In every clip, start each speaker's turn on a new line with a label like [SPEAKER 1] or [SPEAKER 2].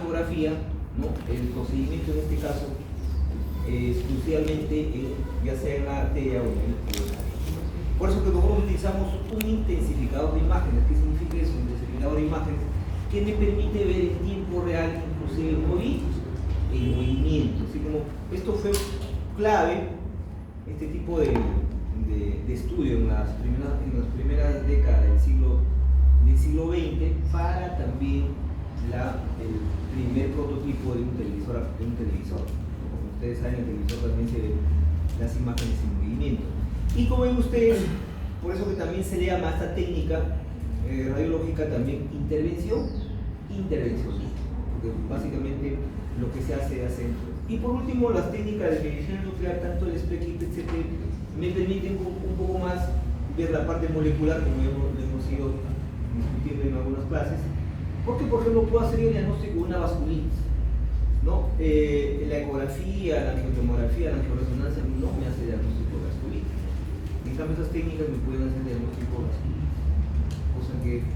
[SPEAKER 1] angiografía, ¿no? El procedimiento en este caso exclusivamente ya sea en la arteria o en el corazón. Por eso que nosotros utilizamos un intensificador de imágenes. ¿Qué significa eso? Un intensificador de imágenes que me permite ver en tiempo real inclusive el movimiento. Así como esto fue clave, este tipo de estudio en las primeras décadas del siglo XX para también el primer prototipo de un televisor. Como ustedes saben, el televisor también se ve las imágenes en movimiento. Y como ven ustedes, por eso que también se le llama esta técnica radiológica también intervencionista, porque básicamente lo que se hace. Y por último, las técnicas de medicina nuclear, tanto el SPECT y el PET-CT, me permiten un poco más ver la parte molecular, como hemos ido discutiendo en algunas clases, porque por ejemplo puedo hacer el diagnóstico de una vasculitis, ¿no? La ecografía, la angiotomografía, la angioresonancia no me hace diagnóstico de vasculitis. En cambio, esas técnicas me pueden hacer diagnóstico de vasculitis, cosa que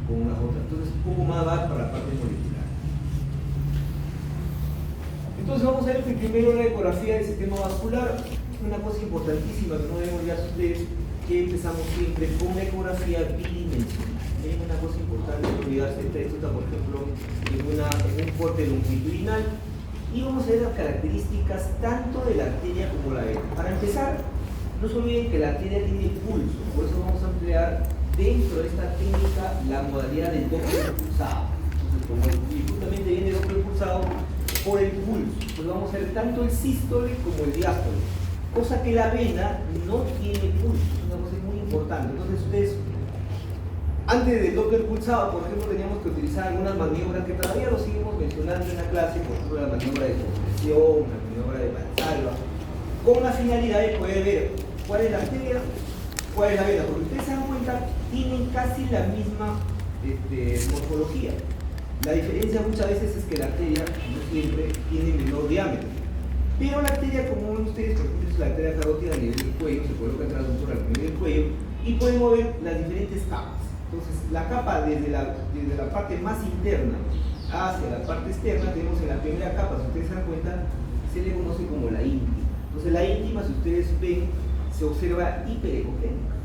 [SPEAKER 1] con las otras. Entonces, un poco más va para la parte molecular. Entonces, vamos a ver primero la ecografía del sistema vascular. Una cosa importantísima que no debemos olvidar ustedes, que empezamos siempre con la ecografía bidimensional. Es una cosa importante no olvidarse. Esto está, por ejemplo, en un corte longitudinal. Y vamos a ver las características tanto de la arteria como la vena. Para empezar, no se olviden que la arteria tiene pulso, por eso vamos a emplear dentro de esta técnica la modalidad del Doppler pulsado. Entonces, como justamente viene Doppler pulsado por el pulso, pues vamos a ver tanto el sístole como el diástole, cosa que la vena no tiene pulso, es una cosa muy importante. Entonces ustedes, antes del Doppler pulsado, por ejemplo, teníamos que utilizar algunas maniobras que todavía lo seguimos mencionando en la clase, por ejemplo la maniobra de compresión, la maniobra de Valsalva, con la finalidad de poder ver cuál es la arteria, cuál es la vena, porque ustedes se dan cuenta, tienen casi la misma morfología. La diferencia muchas veces es que la arteria no siempre tiene menor diámetro, pero la arteria, como ven ustedes, por ejemplo, es la arteria carótida a nivel del cuello, se coloca el traductor al nivel del cuello y podemos ver las diferentes capas. Entonces, la capa desde la parte más interna hacia la parte externa, tenemos en la primera capa, si ustedes se dan cuenta, se le conoce como la íntima. Entonces, la íntima, si ustedes ven, se observa hiperecogénica,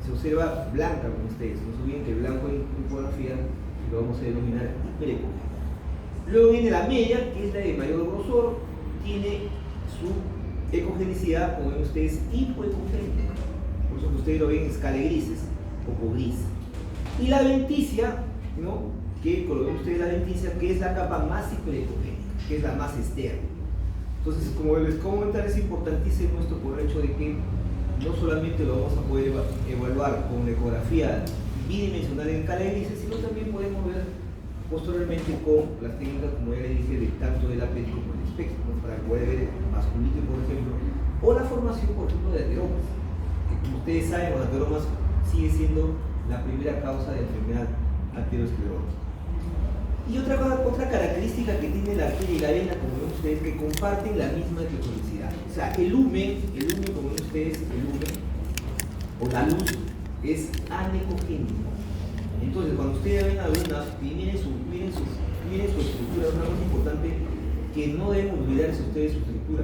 [SPEAKER 1] se observa blanca, como ustedes. No se olviden que el blanco en ecografía lo vamos a denominar hiperecogénica. Luego viene la media, que es la de mayor grosor, tiene su ecogenicidad, como ven ustedes, hipoecogénica. Por eso que ustedes lo ven en escala de grises, poco gris. Y la venticia, ¿no? Que como ven ustedes la venticia, que es la capa más hiperecogénica, que es la más externa. Entonces, como les comentar, es importantísimo esto por el hecho de que no solamente lo vamos a poder evaluar con la ecografía bidimensional en escala de grises, sino también podemos ver posteriormente con las técnicas, como ya les dije, de tanto del APET como del SPECT, ¿no? Para poder ver vasculitis, por ejemplo, o la formación, por ejemplo, de ateromas, que como ustedes saben, los ateromas sigue siendo la primera causa de enfermedad arteriosclerótica. Y otra característica que tiene la arteria y la vena, como ven ustedes, que comparten la misma ecogenicidad. O sea, el lumen, como ven ustedes, el lumen, o la luz, es anecogénico. Entonces, cuando ustedes ven alumnas, miren su estructura, es una cosa importante que no deben olvidarse ustedes su estructura,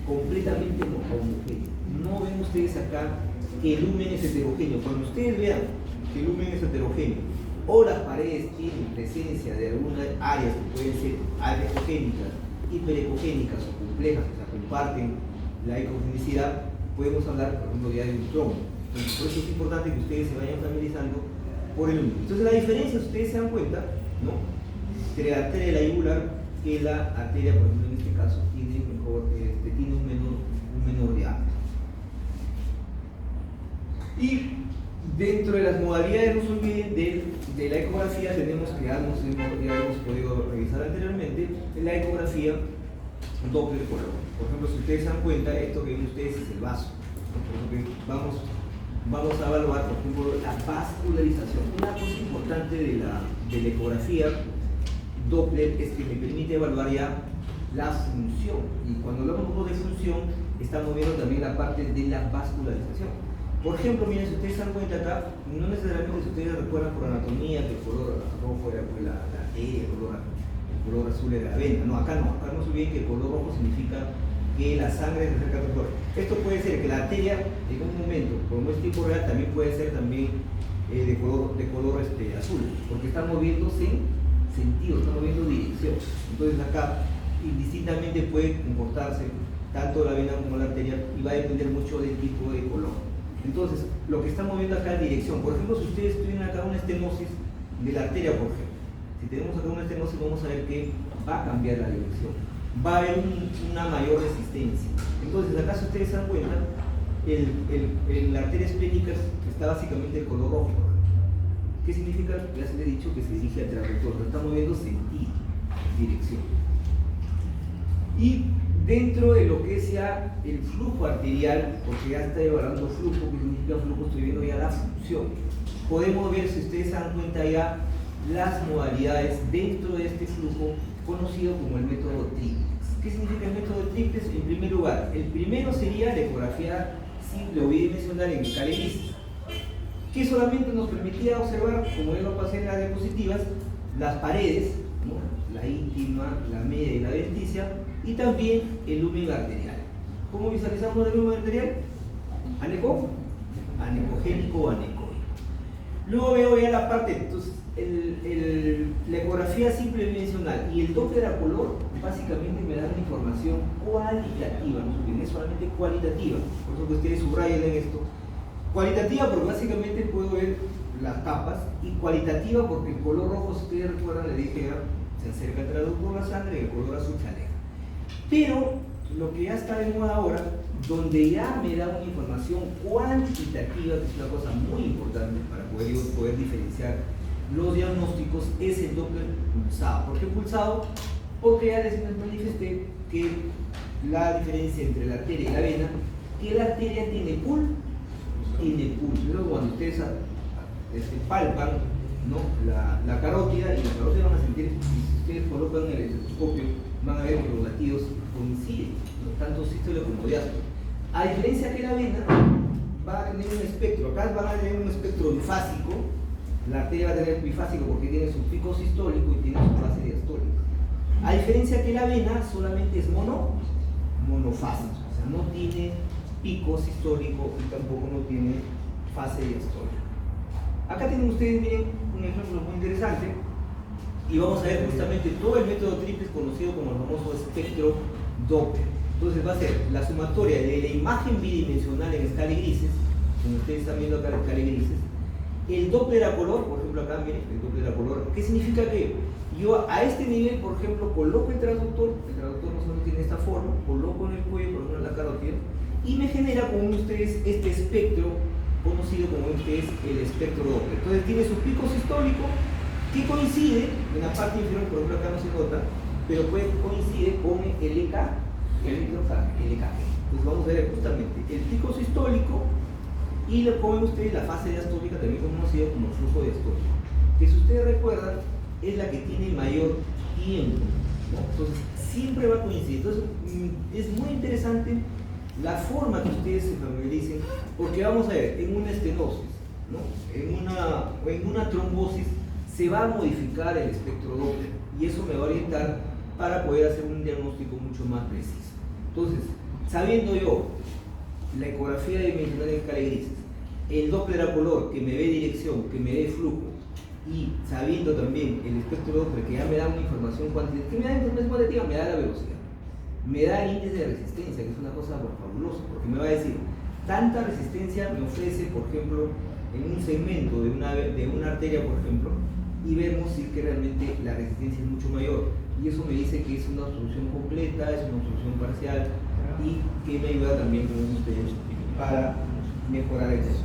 [SPEAKER 1] completamente homogénea. No ven ustedes acá que el lumen es heterogéneo. Cuando ustedes vean que el lumen es heterogéneo, o las paredes tienen presencia de algunas áreas que pueden ser anecogénicas, hiperecogénicas o complejas, o sea, comparten la ecogenicidad, podemos hablar, por ejemplo, ya de un trombo. Entonces, por eso es importante que ustedes se vayan familiarizando por el lumen. Entonces, la diferencia, ustedes se dan cuenta, ¿no?, entre la arteria de la yugular, que la arteria, por ejemplo, en este caso, tiene un menor diámetro. Y dentro de las modalidades, no se olviden de la ecografía, tenemos que ya hemos podido revisar anteriormente, la ecografía Doppler polaroid. Por ejemplo, si ustedes se dan cuenta, esto que ven ustedes es el vaso. Por ejemplo, vamos a evaluar, por ejemplo, la vascularización. Una cosa importante de la ecografía Doppler es que me permite evaluar ya la función. Y cuando hablamos de función, estamos viendo también la parte de la vascularización. Por ejemplo, miren, si ustedes se dan cuenta acá, no necesariamente si ustedes recuerdan por anatomía que el color rojo era la arteria, el color color azul era la vena. No, acá no se olviden que el color rojo significa que la sangre se acerca al doctor. Esto puede ser que la arteria en un momento, como es tiempo real, también puede ser también de color azul, porque está moviéndose sentido, está moviendo dirección. Entonces acá indistintamente puede comportarse tanto la vena como la arteria y va a depender mucho del tipo de color. Entonces, lo que está moviendo acá es dirección. Por ejemplo, si ustedes tienen acá una estenosis de la arteria, por ejemplo, si tenemos acá una estenosis, vamos a ver que va a cambiar la dirección. Va a haber una mayor resistencia. Entonces, acá si ustedes se dan cuenta, la arteria esplénica está básicamente el color rojo. ¿Qué significa? Ya se le he dicho que se dirige al transductor, está moviendo sentido, dirección. Y dentro de lo que sea el flujo arterial, porque ya está evaluando flujo, que significa flujo, estoy viendo ya la función. Podemos ver, si ustedes se dan cuenta ya, las modalidades dentro de este flujo conocido como el método triplex. ¿Qué significa el método triplex? En primer lugar, el primero sería la ecografía simple o bidimensional en escala de Gris, que solamente nos permitía observar, como ya lo pasé en las diapositivas, las paredes, ¿no? La íntima, la media y la adventicia, y también el lumen arterial. ¿Cómo visualizamos el lumen arterial? Anecogénico o anecoico. Luego veo ya la parte, entonces, la ecografía simple bidimensional y el Doppler a color básicamente me dan información cualitativa, no es solamente cualitativa, por eso que ustedes subrayen en esto. Cualitativa porque básicamente puedo ver las capas, y cualitativa porque el color rojo, si ustedes recuerdan, le dije ya, se acerca al traductor de la sangre y el color azul se aleja. Pero lo que ya está de moda ahora, donde ya me da una información cuantitativa, que es una cosa muy importante para poder diferenciar los diagnósticos, es el Doppler pulsado. ¿Por qué pulsado? Porque ya les manifesté que la diferencia entre la arteria y la vena, que la arteria tiene pulso. Luego cuando ustedes palpan, ¿no? la carótida, y la carótida van a sentir, si ustedes colocan el estetoscopio, van a ver que los latidos coinciden, ¿no? Tanto sístole como diástole. A diferencia que la vena va a tener un espectro, acá van a tener un espectro bifásico, la arteria va a tener bifásico porque tiene su pico sistólico y tiene su fase diastólica. A diferencia que la vena solamente es monofásico, o sea, no tiene pico sistólico y tampoco no tiene fase diastólica. Acá tienen ustedes, miren, un ejemplo muy interesante, y vamos a ver justamente todo el método triplex conocido como el famoso espectro Doppler. Entonces va a ser la sumatoria de la imagen bidimensional en escala de grises, como ustedes están viendo acá en escala de grises, el Doppler a color, por ejemplo acá miren, el Doppler a color, ¿qué significa? Que yo a este nivel, por ejemplo, coloco el traductor no solo tiene esta forma, coloco en el cuello, por ejemplo en la carótida, y me genera con ustedes este espectro conocido como el espectro Doppler. Entonces tiene su pico sistólico que coincide en la parte inferior, por ejemplo acá no se nota, pero coincide con el EKG. Entonces vamos a ver justamente el pico sistólico y lo ponen ustedes la fase diastólica, también conocido como flujo diastólico, que si ustedes recuerdan es la que tiene mayor tiempo, ¿no? Entonces siempre va a coincidir. Entonces es muy interesante la forma que ustedes se familiaricen, porque vamos a ver, en una estenosis, ¿no? en una trombosis se va a modificar el espectro Doppler y eso me va a orientar para poder hacer un diagnóstico mucho más preciso. Entonces, sabiendo yo la ecografía dimensional en escala de grises, el Doppler a color que me dé dirección, que me dé flujo, y sabiendo también el espectro Doppler que ya me da una información cuantitativa, ¿qué me da información cuantitativa? Me da la velocidad, me da el índice de resistencia, que es una cosa fabulosa, porque me va a decir, tanta resistencia me ofrece, por ejemplo, en un segmento de una arteria, por ejemplo, y vemos si que realmente la resistencia es mucho mayor, y eso me dice que es una obstrucción completa, es una obstrucción parcial, y que me ayuda también con ustedes para mejorar el proceso.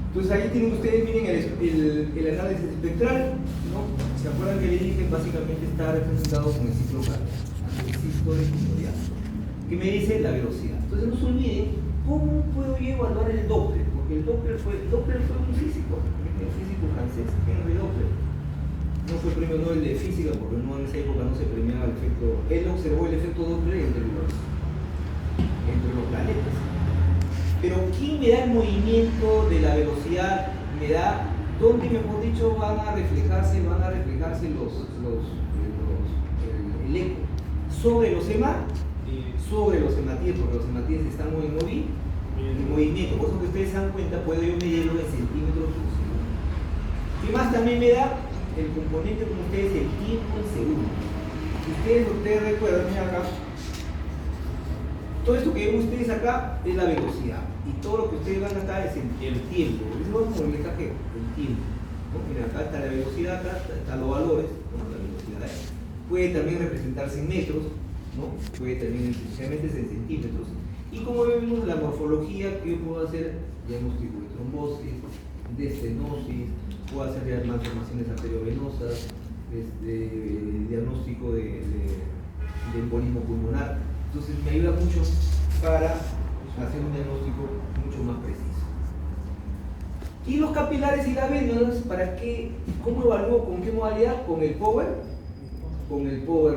[SPEAKER 1] Entonces ahí tienen ustedes, miren el análisis espectral, ¿no? ¿Se acuerdan que el índice básicamente está representado con el ciclo cardíaco? El ciclo de diástole, que me dice la velocidad. Entonces no se olviden, ¿cómo puedo yo evaluar el Doppler? Porque el Doppler fue un físico francés, Henry Doppler. No fue premio Nobel de física porque no, en esa época no se premiaba el efecto. Él observó el efecto Doppler entre los planetas. Pero ¿quién me da el movimiento de la velocidad? Me da dónde, mejor dicho, van a reflejarse los sobre los hematíes, porque los hematíes están en movimiento. Por eso que ustedes se dan cuenta, puedo yo medirlo en centímetros por segundo. ¿Qué más también me da? El componente como ustedes, el tiempo en segundos. Si ustedes recuerdan, miren acá, todo esto que ven ustedes acá es la velocidad, y todo lo que ustedes van acá es el tiempo. Eso es como el mensaje, el tiempo, ¿no? Miren, acá está la velocidad, acá están los valores, ¿no? La velocidad puede también representarse en metros, ¿no? Puede también especialmente en centímetros. Y como vemos la morfología que yo puedo hacer, diagnóstico de trombosis, de estenosis, puedo hacer ya malformaciones arteriovenosas, diagnóstico de embolismo pulmonar. Entonces me ayuda mucho para hacer un diagnóstico mucho más preciso. Y los capilares y las venas, ¿para qué? ¿Cómo evalúo? ¿Con qué modalidad? Con el Power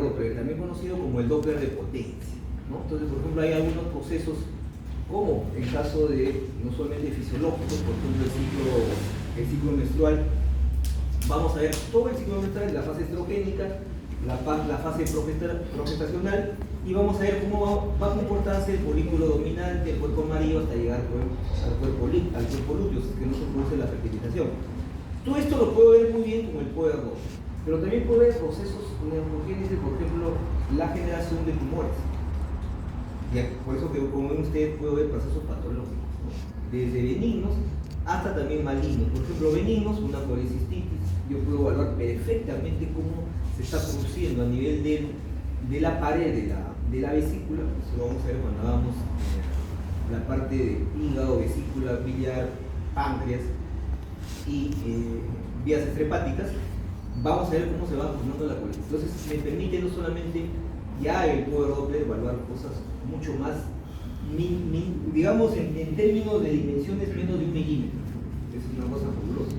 [SPEAKER 1] Doppler, también conocido como el Doppler de potencia, ¿no? Entonces, por ejemplo, hay algunos procesos, como en caso de no solamente fisiológicos, por ejemplo, el ciclo menstrual. Vamos a ver todo el ciclo menstrual, la fase estrogénica, la fase progestacional, y vamos a ver cómo va a comportarse el folículo dominante, el cuerpo amarillo, hasta llegar al cuerpo lúteo, que no se produce la fertilización. Todo esto lo puedo ver muy bien con el Power Doppler, pero también puedo ver procesos neurogénesis, por ejemplo, la generación de tumores. Por eso que, como ven ustedes, puedo ver procesos patológicos, ¿no? Desde benignos hasta también malignos. Por ejemplo, benignos, una colecistitis, yo puedo evaluar perfectamente cómo se está produciendo a nivel de la pared de la vesícula. Eso lo vamos a ver cuando hagamos la parte de hígado, vesícula, biliar, páncreas y vías extrahepáticas. Vamos a ver cómo se va formando la colecistitis. Entonces me permite no solamente ya el Power Doppler evaluar cosas mucho más, digamos, en términos de dimensiones menos de 1 milímetro. Es una cosa fabulosa.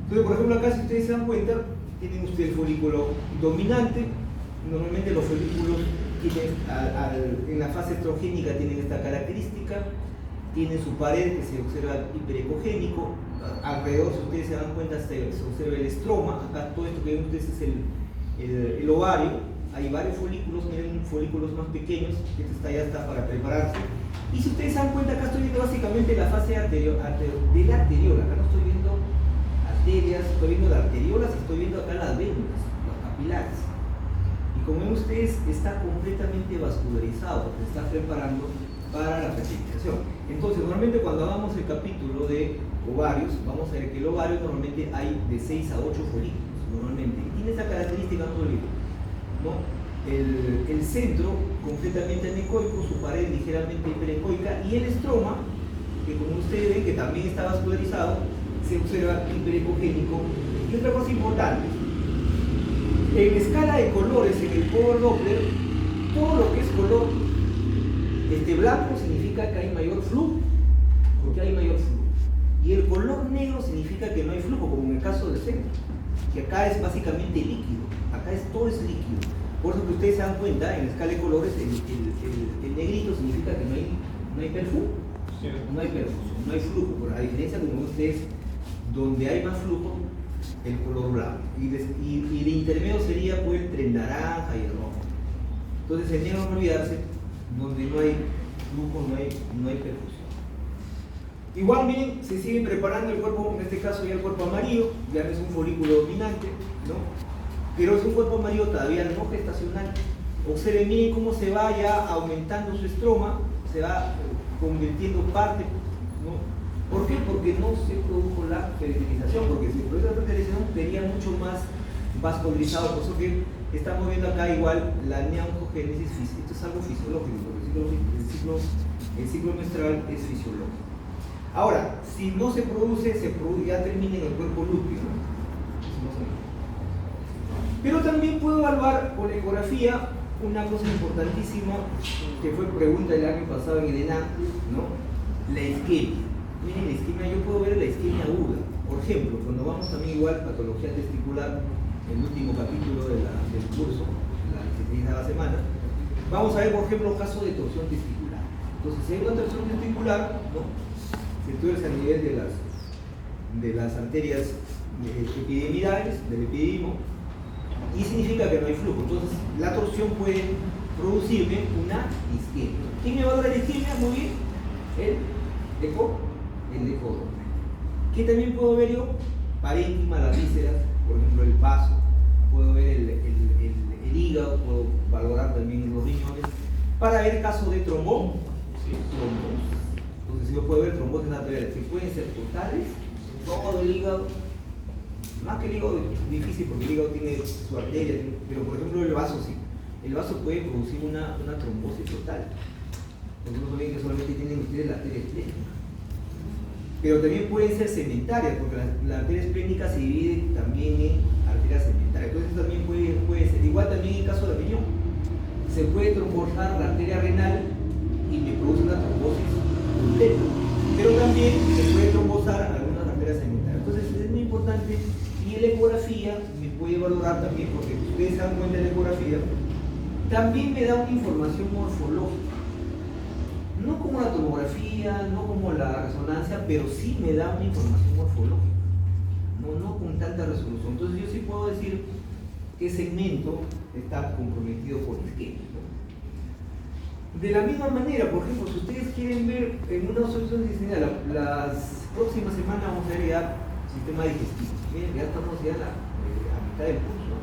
[SPEAKER 1] Entonces, por ejemplo, acá, si ustedes se dan cuenta, tienen ustedes el folículo dominante. Normalmente los folículos tienen, en la fase estrogénica tienen esta característica, tienen su pared que se observa hiperecogénico. Alrededor, si ustedes se dan cuenta, se observa el estroma. Acá todo esto que ven ustedes es el ovario. Hay varios folículos, miren, folículos más pequeños, este ya está para prepararse. Y si ustedes se dan cuenta, acá estoy viendo básicamente la fase de la arteriola. Acá no estoy viendo arterias, estoy viendo las arteriolas y estoy viendo acá las venas, los capilares. Y como ven ustedes, está completamente vascularizado, porque se está preparando para la fertilización. Entonces, normalmente cuando hagamos el capítulo de ovarios, vamos a ver que el ovario normalmente hay de 6 a 8 folículos, normalmente. Y tiene esa característica, no olviden, ¿no? El centro completamente anecoico, su pared ligeramente hiperecoica, y el estroma, que como ustedes ven que también está vascularizado, se observa hiperecogénico. Y otra cosa importante, en escala de colores en el Power Doppler, todo lo que es color blanco significa que hay mayor flujo, porque hay mayor flujo, y el color negro significa que no hay flujo, como en el caso del centro, que acá es básicamente líquido, acá todo es líquido. Por eso que ustedes se dan cuenta, en escala de colores, el negrito significa que no hay perfusión, no hay perfusión, no hay flujo, por la diferencia como ustedes, donde hay más flujo, el color blanco, y de intermedio sería pues entre el naranja y el rojo. Entonces el negro, no olvidarse, donde no hay flujo, no hay perfusión. Igual, miren, se sigue preparando el cuerpo, en este caso ya el cuerpo amarillo, ya no es un folículo dominante, ¿no? Pero es un cuerpo amarillo todavía no gestacional. Observen, miren cómo se va ya aumentando su estroma, se va convirtiendo parte, ¿no? ¿Por qué? Porque no se produjo la fertilización, porque si se produjo la fertilización sería mucho más vascularizado. Por eso que estamos viendo acá igual la neangogénesis física. Esto es algo fisiológico, porque el ciclo menstrual es fisiológico. Ahora, si no se produce, ya termina en el cuerpo lúteo, ¿no? Pero también puedo evaluar con ecografía una cosa importantísima, que fue pregunta el año pasado en el ENAM, ¿no? La isquemia. Miren, la isquemia, yo puedo ver la isquemia aguda. Por ejemplo, cuando vamos también igual patología testicular, el último capítulo del curso, la 16ª semana, vamos a ver, por ejemplo, casos de torsión testicular. Entonces, si hay una torsión testicular, ¿no? Se tuerce a nivel de las arterias epididimales, del epididimo, y significa que no hay flujo. Entonces, la torsión puede producirme una isquemia. ¿Quién me va a dar la isquemia? Muy bien, el ecodoppler. ¿Qué también puedo ver yo? Parénquima, las vísceras, por ejemplo, el vaso, puedo ver el hígado, puedo valorar también los riñones, para ver caso de trombosis. Entonces, si yo puedo ver trombosis arteriales, que pueden ser totales, todo el hígado, más que el hígado es difícil porque el hígado tiene su arteria, pero por ejemplo el vaso sí. El vaso puede producir una trombosis total. Entonces no ven que solamente tienen ustedes la arteria esplénica. Pero también pueden ser cementarias, porque la arteria esplénica se divide también en arterias cementarias. Entonces también puede ser. Igual también en el caso del riñón. Se puede trombosar la arteria renal y me produce una trombosis completa. Pero también se puede trombosar algunas arterias cementarias. Entonces es muy importante. Y la ecografía me puede valorar también, porque ustedes se dan cuenta de la ecografía, también me da una información morfológica. No como la tomografía, no como la resonancia, pero sí me da una información morfológica. No con tanta resolución. Entonces yo sí puedo decir qué segmento está comprometido por isquemia, ¿no? De la misma manera, por ejemplo, si ustedes quieren ver en una solución distinta, las próximas semanas vamos a ver ya sistema digestivo. Miren, ya estamos ya a mitad del curso, ¿no?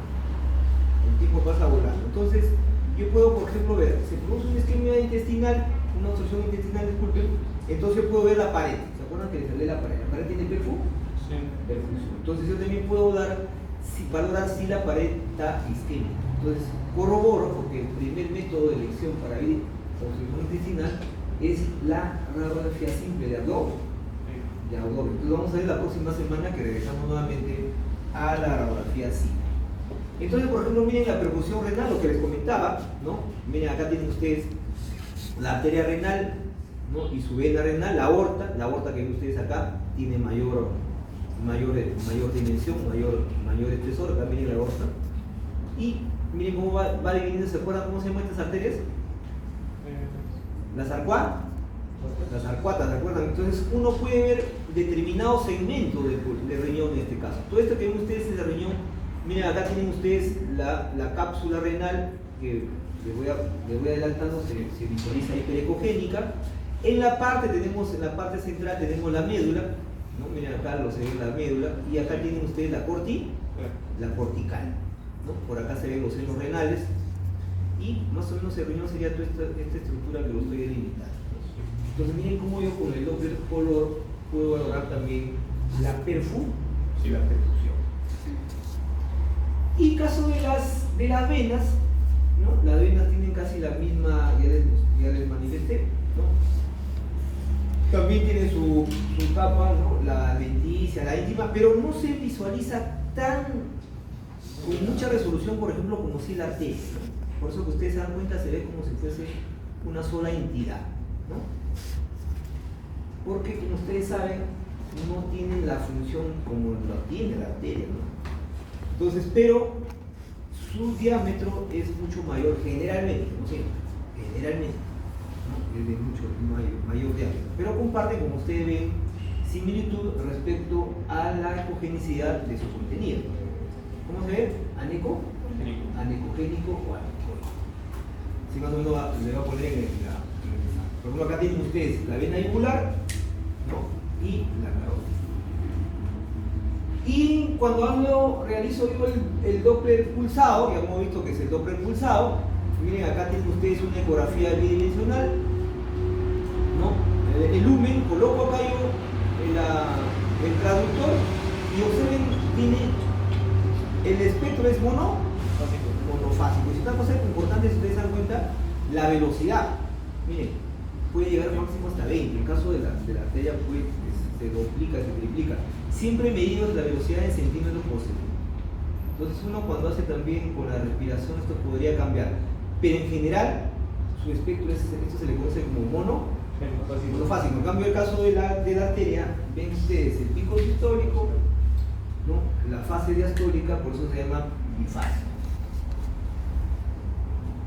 [SPEAKER 1] El tiempo pasa volando. Entonces, yo puedo, por ejemplo, ver, se produce una isquemia intestinal, una obstrucción intestinal, disculpen, entonces puedo ver la pared. ¿Se acuerdan que les hablé de la pared? ¿La pared tiene perfusión? Sí. Perfusión. Entonces yo también puedo valorar si la pared está isquémica. Entonces corroboro, porque el primer método de elección para ver obstrucción intestinal es la radiografía simple de abdomen. Entonces vamos a ver la próxima semana que regresamos nuevamente a la radiografía simple. Entonces, por ejemplo, miren la perfusión renal, lo que les comentaba, ¿no? Miren, acá tienen ustedes la arteria renal, ¿no? Y su vena renal, la aorta que ven ustedes acá, tiene mayor dimensión, mayor espesor, acá miren la aorta. Y miren cómo va dividiendo, ¿se acuerdan cómo se llaman estas arterias? Las arcuatas, ¿se acuerdan? Entonces uno puede ver determinado segmento de riñón en este caso. Todo esto que ven ustedes es el riñón. Miren, acá tienen ustedes la cápsula renal, que les voy adelantando, se visualiza hiperecogénica. En la parte central tenemos la médula, ¿no? Miren acá se ve la médula, y acá tienen ustedes la cortical, ¿no? Por acá se ven los senos renales, y más o menos el riñón sería toda esta estructura que lo estoy delimitando. Entonces miren cómo yo con el Doppler color puedo valorar también la perfusión. Y caso de las venas, ¿no? Las venas tienen casi la misma, ya les manifesté, ¿no? También tiene su capa, ¿no? La lenticia, la íntima, pero no se visualiza con mucha resolución, por ejemplo, como si la arteria, ¿no? Por eso que ustedes se dan cuenta, se ve como si fuese una sola entidad, ¿no? Porque, como ustedes saben, no tienen la función como la tiene la arteria, ¿no? Entonces, pero su diámetro es mucho mayor, generalmente, no siempre, generalmente, ¿no? Es de mucho mayor diámetro, pero comparte, como ustedes ven, similitud respecto a la ecogenicidad de su contenido. ¿Cómo se ve? Anecogénico o anecogénico. Si más o menos le va a poner por ejemplo, acá tienen ustedes la vena yugular, ¿no? Y la carótida. Y cuando realizo yo el Doppler pulsado, ya hemos visto que es el Doppler pulsado, miren, acá tienen ustedes una ecografía bidimensional, ¿no? El lumen, coloco acá yo el traductor y observen, tiene el espectro es monofásico. Y una cosa importante, si ustedes se dan cuenta, la velocidad, miren, puede llegar máximo hasta 20. En el caso de la arteria se duplica, se triplica. Siempre medido la velocidad en centímetros por segundo. Entonces uno cuando hace también con la respiración esto podría cambiar. Pero en general su espectro esto se le conoce como monofásico. En cambio el caso de la arteria, ven ustedes el pico sistólico, ¿no? La fase diastólica, por eso se llama bifásico.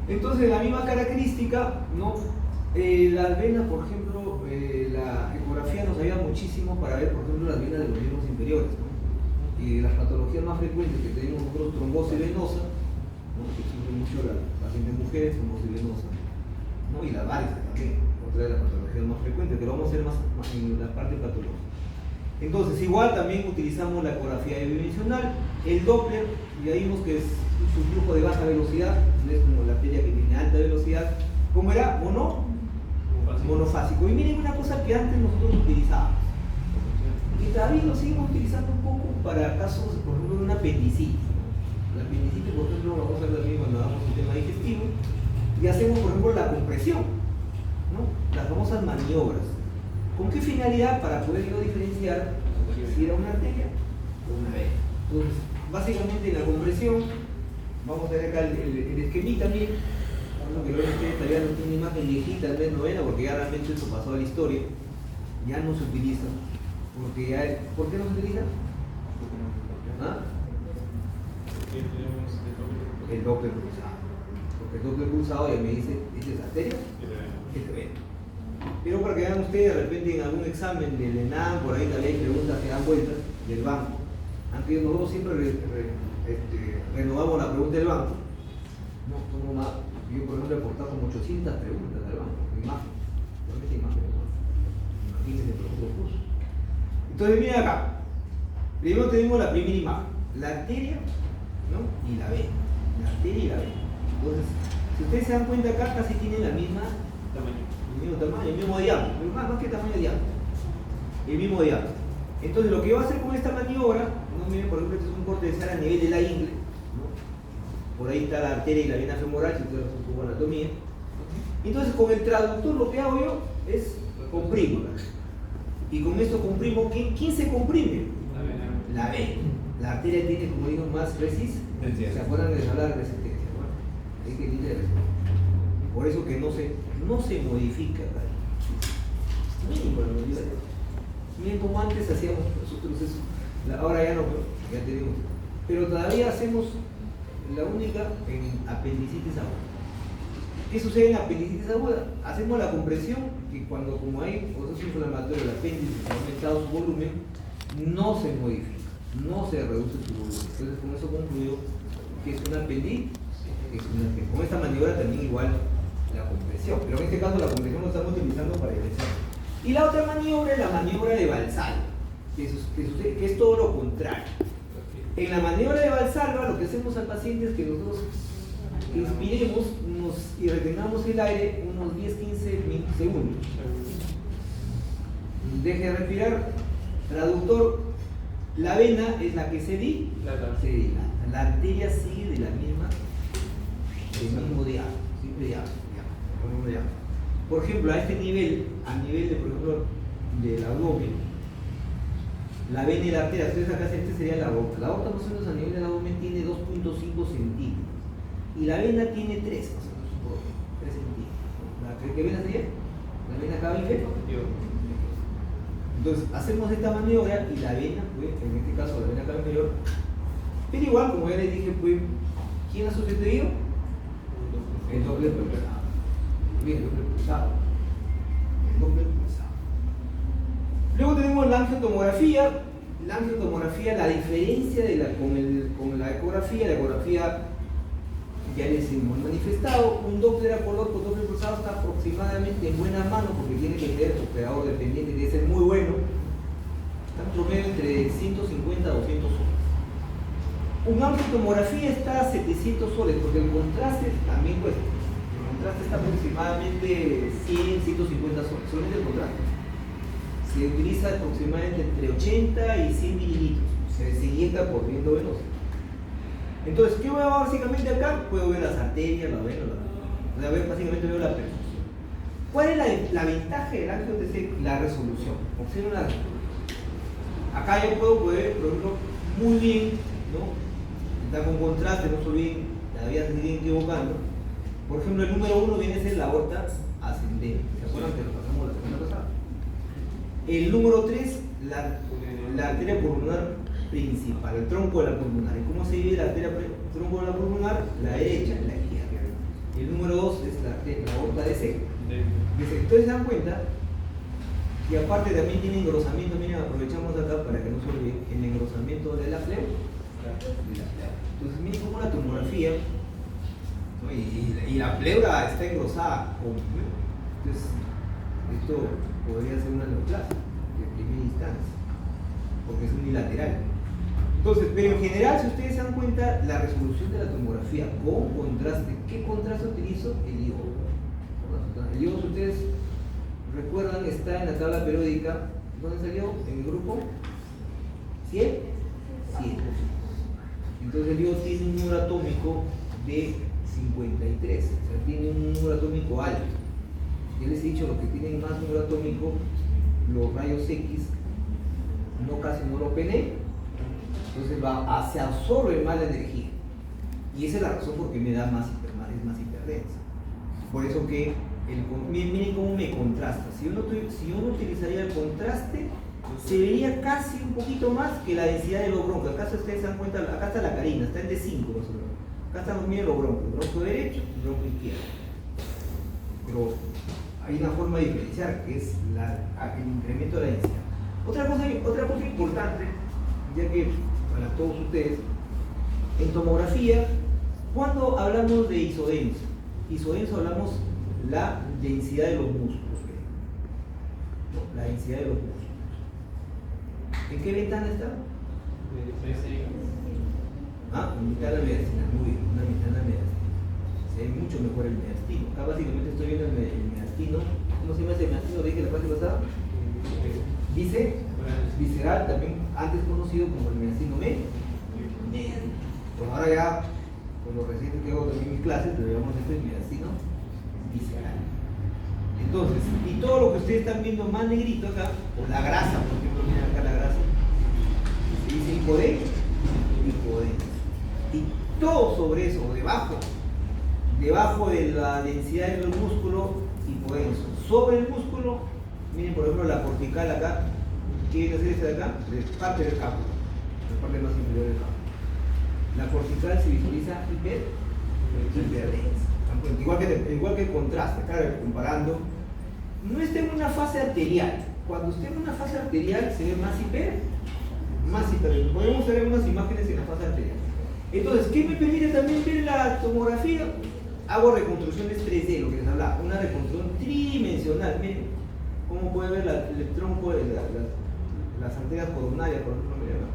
[SPEAKER 1] Entonces la misma característica, ¿no? Las venas, por ejemplo, la ecografía nos ayuda muchísimo para ver, por ejemplo, las venas de los miembros inferiores, ¿no? Las patologías más frecuentes que tenemos nosotros, trombosis venosa, mujeres homosexuales, ¿no? Y las varices también, otra de las patologías más frecuentes, que lo vamos a hacer más en la parte patológica. Entonces, igual también utilizamos la ecografía bidimensional, el Doppler, ya vimos que es un flujo de baja velocidad, no es como la arteria que tiene alta velocidad. ¿Cómo era? Monofásico. Y miren una cosa que antes nosotros utilizábamos, y todavía lo seguimos utilizando un poco para casos, por ejemplo, de una apendicitis. La apendicitis, por ejemplo, lo vamos a ver también cuando hagamos un tema digestivo, y hacemos, por ejemplo, la compresión, ¿no? Las famosas maniobras. ¿Con qué finalidad? Para poder yo diferenciar si era una arteria o una vena. Entonces, básicamente en la compresión, vamos a ver acá el esquemita, miren, que luego ustedes todavía no tienen una imagen viejita, tal vez novena, porque ya realmente eso pasó a la historia, ya no se utiliza. Porque ya, ¿por qué no se utiliza? ¿Ah? El Doppler pulsado. Porque el Doppler pulsado ya me dice, ¿este es arteria? Este es vena. Pero para que vean ustedes, de repente en algún examen del ENAM, por ahí también hay preguntas que dan vueltas del banco. Aunque nosotros siempre renovamos la pregunta del banco. No, tomo más. Yo por ejemplo he aportado como 800 preguntas al banco, imagen. Realmente imágenes, ¿no? Imagínense los cursos. Entonces miren acá. Primero tenemos la primera imagen, la arteria, ¿no? Y la vena. La arteria y la vena. Entonces, si ustedes se dan cuenta acá, casi tienen la misma tamaño. El mismo tamaño, el mismo diámetro, más que tamaño de diámetro, el mismo diámetro. Entonces lo que yo voy a hacer con esta maniobra, ¿no? Miren, por ejemplo, este es un corte de sal a nivel de la ingle, ¿no? Por ahí está la arteria y la vena femoral, si ustedes hacen un poco de anatomía. Entonces con el traductor lo que hago yo es comprimo, y con esto comprimo, ¿quién se comprime? La vena. La arteria tiene, como digo, más resistencia. ¿Se acuerdan de hablar de resistencia? Bueno, hay que decirle resistencia. Por eso que no se modifica. Miren como antes hacíamos nosotros eso. Ahora ya no, ya tenemos. Pero todavía hacemos la única en apendicitis aguda. ¿Qué sucede en apendicitis aguda? Hacemos la compresión, que cuando como hay proceso inflamatorio del apéndice que ha aumentado su volumen, no se modifica, no se reduce su volumen. Entonces con eso concluyo que es una apendicitis. Con esta maniobra también igual la compresión, pero en este caso la compresión lo estamos utilizando para ingresar. Y la otra maniobra es la maniobra de Valsalva, que es todo lo contrario. En la maniobra de Valsalva lo que hacemos al paciente es que nosotros inspiremos y retengamos el aire unos 10-15 segundos. Deje de respirar. Traductor, la vena es la que se dilata. La arteria sigue de la misma, del mismo diámetro, siempre diámetro. Por ejemplo, a este nivel, a nivel de, por ejemplo, del abdomen, la vena y la arteria, entonces acá este sería la aorta. La aorta más o menos a nivel del abdomen tiene 2.5 centímetros y la vena tiene 3 más o menos, 3 centímetros. ¿Qué vena sería? La vena cava inferior. Entonces hacemos esta maniobra y la vena, pues, en este caso la vena cava inferior, pero igual, como ya les dije, pues, ¿quién ha sustituido? El Doppler pulsado. Bien, el Doppler pulsado. El Doppler pulsado. Luego tenemos la angiotomografía. La angiotomografía, la diferencia con la ecografía ya les hemos manifestado. Un Doppler a color con Doppler pulsado está aproximadamente en buenas manos porque tiene que ser operador dependiente, tiene que ser muy bueno. Está en promedio entre 150 a 200 soles. Una angiotomografía está a 700 soles porque el contraste también cuesta. El contraste está aproximadamente 100, 150 soles, solamente el contraste. Se utiliza aproximadamente entre 80 y 100 mililitros. Se inyecta por viento venoso. Entonces, ¿qué voy a ver básicamente acá? Puedo ver las arterias, la vena, básicamente veo la perfusión. ¿Cuál es la ventaja del angio-TC? La resolución. Observen la resolución. Acá yo puedo ver, por ejemplo, muy bien, ¿no? Está con contraste, no se olviden, todavía se siguen equivocando. Por ejemplo, el número 1 viene a ser la aorta ascendente. ¿Se acuerdan que lo pasamos la semana pasada? El número 3, la arteria pulmonar principal, el tronco de la pulmonar. ¿Y cómo se divide la arteria tronco de la pulmonar? La derecha y la izquierda. El número 2 es la aorta de seco. Entonces se dan cuenta, y aparte también tiene engrosamiento. Miren, aprovechamos acá para que no se olviden el engrosamiento de la flema. Entonces miren cómo la tomografía ¿no? Y la pleura está engrosada. Entonces, esto podría ser una neoplasia de primera instancia, porque es unilateral. Entonces, pero en general, si ustedes se dan cuenta, la resolución de la tomografía con contraste, ¿qué contraste utilizo? El iodo. El iodo, si ustedes recuerdan, está en la tabla periódica. ¿Dónde salió? ¿En el grupo? ¿100? 100. Entonces el iodo tiene un número atómico de 53, o sea, tiene un número atómico alto. Ya les he dicho, los que tienen más número atómico, los rayos X, no casi no lo penetran, entonces se absorbe más la energía. Y esa es la razón por qué me da es más hiperdensa. Por eso que, miren cómo me contrasta. Si uno utilizaría el contraste, se vería casi un poquito más que la densidad de los broncos. Acá ustedes se dan cuenta, acá está la carina, está en D5 más o menos. Acá están miren los broncos, bronco derecho y bronco izquierdo. Pero hay una forma de diferenciar, que es el incremento de la densidad. Otra cosa importante, ya que para todos ustedes, en tomografía, cuando hablamos de isodenso hablamos la densidad de los músculos. ¿No? La densidad de los músculos. ¿En qué ventana está? En ventana mediastina, muy bien, una ventana mediastina. Se ve mucho mejor el mediastino. Acá básicamente estoy viendo el mediastino. ¿Cómo se llama ese mediastino? Dije la clase pasada. Visceral, también antes conocido como el mediastino medio. Pues ahora ya, con lo reciente que hago también mis clases, le llamamos el mediastino visceral. Entonces, y todo lo que ustedes están viendo más negrito acá, o la grasa, por ejemplo, miren acá la grasa, se dice hipodenso. Y todo sobre eso, debajo de la densidad del músculo, hipodenso. Sobre el músculo, miren por ejemplo la cortical acá, ¿qué viene a ser esta de acá? Parte del campo, la parte más inferior del campo. La cortical se visualiza hiperdensa. Igual que el contraste, claro, comparando, no está en una fase arterial. Cuando esté en una fase arterial se ve más hiperdenso. Podemos ver unas imágenes en la fase arterial. Entonces, ¿qué me permite también ver la tomografía? Hago reconstrucciones 3D, lo que les hablaba, una reconstrucción tridimensional. Miren cómo puede ver el tronco de las arterias coronarias, por ejemplo.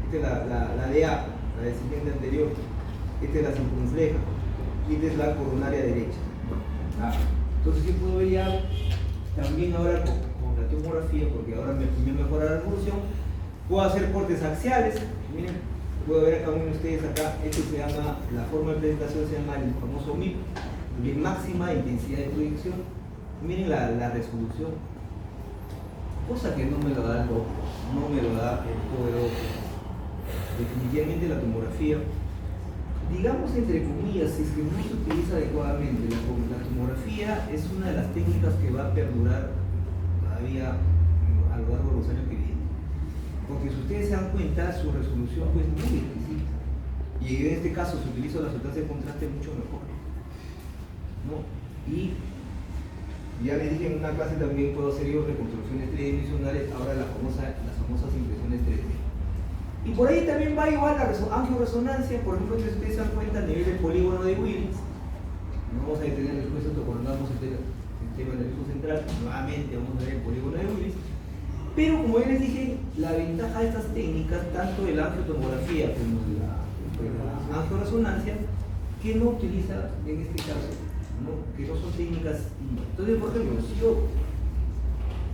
[SPEAKER 1] Esta es la DA, la descendente anterior. Esta es la circunfleja. Y esta es la coronaria derecha. Entonces, ¿qué puedo ver ya? También ahora con la tomografía, porque ahora me mejora la resolución, puedo hacer cortes axiales. Miren, puedo ver a cada uno de ustedes acá. Esto se llama, la forma de presentación se llama el famoso MIP, de máxima intensidad de proyección. Miren la resolución, cosa que no me lo da el ojo, no me lo da el poder ojo. Definitivamente la tomografía, digamos entre comillas, si es que no se utiliza adecuadamente, la tomografía es una de las técnicas que va a perdurar todavía a lo largo de los años que vienen. Porque si ustedes se dan cuenta, su resolución es muy exquisita. Y en este caso, si utilizo la sustancia de contraste, mucho mejor, ¿no? Y ya les dije en una clase también puedo hacer yo reconstrucciones tridimensionales, ahora las famosas impresiones 3D. Y por ahí también va igual la angioresonancia, por ejemplo, si ustedes se dan cuenta a nivel del polígono de Willis, no vamos a detener después esto cuando damos el sistema nervioso central, nuevamente vamos a ver el polígono de Willis. Pero como ya les dije, la ventaja de estas técnicas, tanto de la angiotomografía como de la angioresonancia, que no utiliza en este caso, ¿no? Que no son técnicas. Entonces, por ejemplo, si yo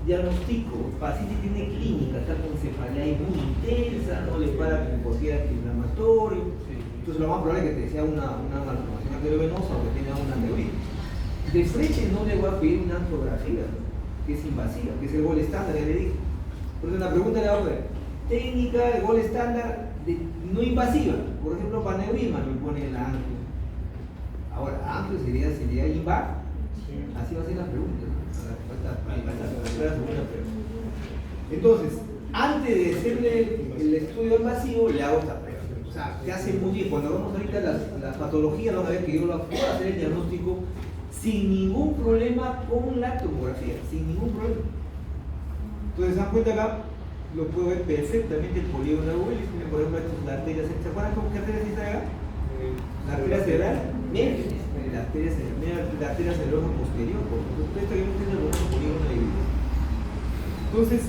[SPEAKER 1] diagnostico, el paciente tiene clínica, está con cefalea muy intensa, no le para con cualquier antiinflamatorio, entonces lo más probable es que te sea una malformación arteriovenosa o que tenga un aneurisma. De frente no le voy a pedir una angiografía, que es invasiva, que es el gol estándar, ya le dije. Entonces la pregunta le va a poner, técnica de gol estándar no invasiva, por ejemplo para aneurisma me pone la angio. Ahora, angio sería INVA, así va a ser la pregunta. Entonces, antes de hacerle el estudio invasivo, le hago esta prueba. O sea, te hace muy bien. Cuando vamos ahorita las patologías, van a ver que yo lo puedo hacer el diagnóstico sin ningún problema con la tomografía, sin ningún problema. Entonces, se dan cuenta acá, lo puedo ver perfectamente el polígono de Willis. Por ejemplo, esta es la arteria. ¿Se acuerdan cómo que arteria se está acá? La arteria cerebral. Miren, la arteria cerebrosa posterior, porque usted está viendo el ojo polígono de Gris. Entonces,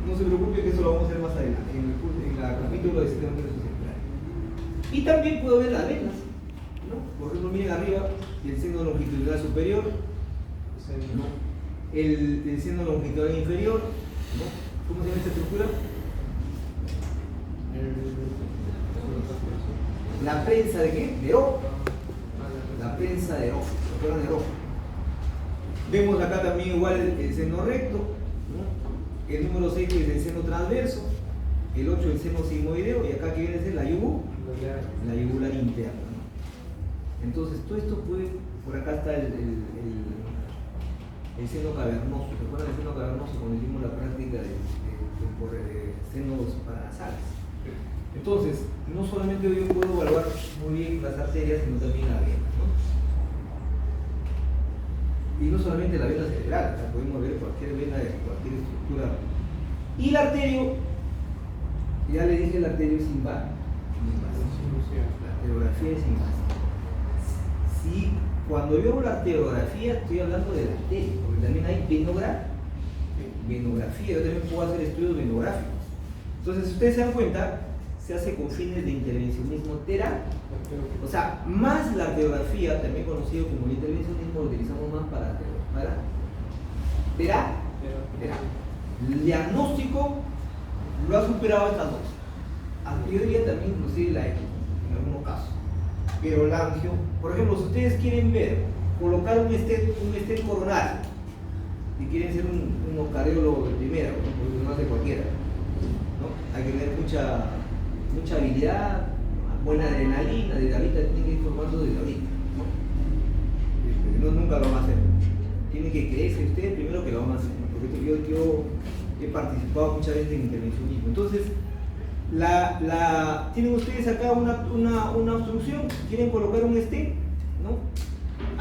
[SPEAKER 1] no se preocupe que eso lo vamos a hacer más adelante, en el capítulo de sistema nervioso central. Y también puedo ver las venas, ¿no? Por ejemplo, miren arriba, el seno longitudinal superior, ¿no? El seno longitudinal inferior, ¿no? ¿Cómo se llama esta estructura? La prensa de qué? De ojo. La prensa de ojo, ¿se acuerdan de ojo? Vemos acá también igual el seno recto, ¿no? El número 6 es el seno transverso, el 8 el seno sigmoideo, y acá que viene a ser la yugular interna, ¿no? Entonces todo esto puede, por acá está el seno cavernoso. ¿Se acuerdan del seno cavernoso cuando hicimos la práctica de senos paranasales? Entonces, no solamente yo puedo evaluar muy bien las arterias, sino también la vena, ¿no? Y no solamente la vena cerebral, o sea, podemos ver cualquier vena de cualquier estructura. Y el arterio, ya le dije, el arterio es invasivo. La arteriografía es invasiva. Si cuando yo hago la arteriografía estoy hablando de la arteria, porque también hay venografía, yo también puedo hacer estudios venográficos. Entonces, si ustedes se dan cuenta, se hace con fines de intervencionismo terapéutico. O sea, más la arteriografía, también conocido como el intervencionismo, lo utilizamos más para terapia. El diagnóstico lo ha superado estas dos. Yo diría también inclusive la eco, en algunos casos. Pero la angio, por ejemplo, si ustedes quieren ver, colocar un stent coronario, y quieren ser un cardiólogo de primera, porque no hace cualquiera, ¿no? Hay que tener mucha habilidad, buena adrenalina, desde ahorita tienen que ir formando desde ahorita, ¿no? Nunca lo van a hacer. Tienen que creerse ustedes primero que lo van a hacer, ¿no? Porque yo he participado muchas veces en intervencionismo. Entonces, tienen ustedes acá una obstrucción, quieren colocar un stent, ¿no?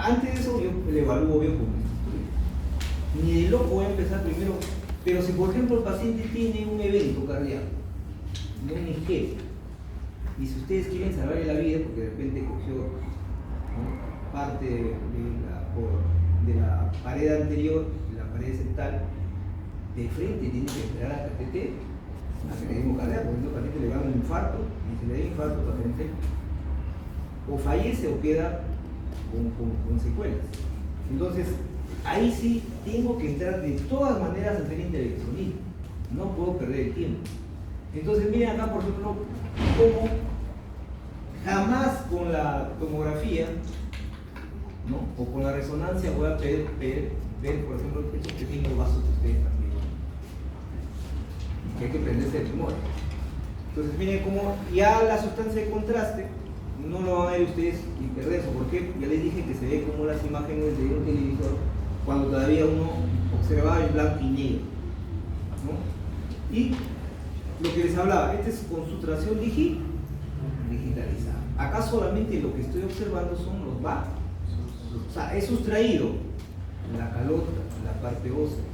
[SPEAKER 1] Antes de eso yo le evalúo bien con esto. Ni de loco voy a empezar primero, pero si por ejemplo el paciente tiene un evento cardíaco, un infarto, y si ustedes quieren salvarle la vida porque de repente cogió, ¿no?, parte de la pared anterior, de la pared septal, de frente tiene que esperar a KTT, a que le demos cardíaco, porque el paciente le va a dar un infarto, y si le da infarto, el paciente o fallece o queda con secuelas. Entonces, ahí sí tengo que entrar de todas maneras a hacer intervencionismo, no puedo perder el tiempo. Entonces miren acá, por ejemplo, cómo jamás con la tomografía, ¿no?, o con la resonancia voy a ver, por ejemplo, estos pequeños vasos que ustedes también, que hay que prenderse el tumor. Entonces miren cómo ya la sustancia de contraste no lo van a ver ustedes hiperdenso, porque ya les dije que se ve como las imágenes de un televisor cuando todavía uno observaba en blanco y negro, ¿no? Y lo que les hablaba, esta es con sustracción digitalizada. Acá solamente lo que estoy observando son los vasos. O sea, he sustraído la calota, la parte ósea,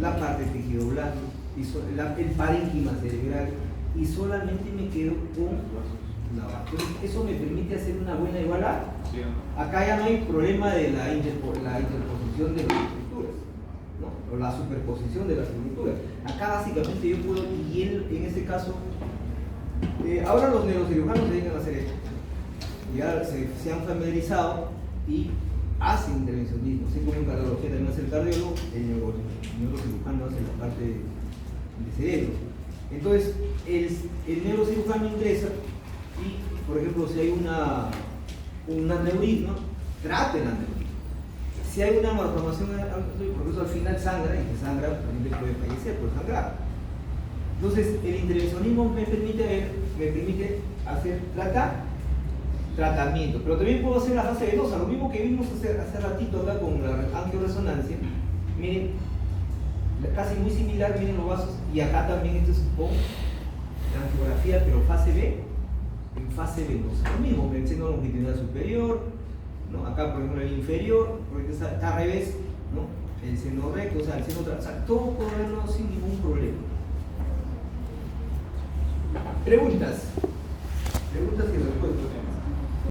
[SPEAKER 1] la parte de tejido blando, el parénquima cerebral, y solamente me quedo con la base. Entonces, eso me permite hacer una buena igualdad. Acá ya no hay problema de la interposición de las estructuras, ¿no?, o la superposición de las estructuras. Acá básicamente yo puedo, y en este caso, ahora los neurocirujanos se dedican a hacer esto. Ya se han familiarizado y hacen intervencionismo. Así como en cardiología también hace el cardiólogo, el neurocirujano hace la parte de cerebro. Entonces, el neurocirujano ingresa y, por ejemplo, si hay un aneurisma, traten el aneurisma. Si hay una malformación, por eso al final sangra, y que sangra, la gente puede fallecer por sangrar. Entonces, el intervencionismo me permite hacer tratamiento, pero también puedo hacer la fase venosa, lo mismo que vimos hace ratito acá con la angioresonancia. Miren, casi muy similar, miren los vasos, y acá también esto es con la angiografía, pero fase B, en fase venosa. Lo mismo, el seno longitudinal superior, ¿no? Acá por ejemplo el inferior, porque está al revés, ¿no?, el seno recto, o sea, el seno transversal, todo puedo verlo sin ningún problema. Preguntas y respuestas.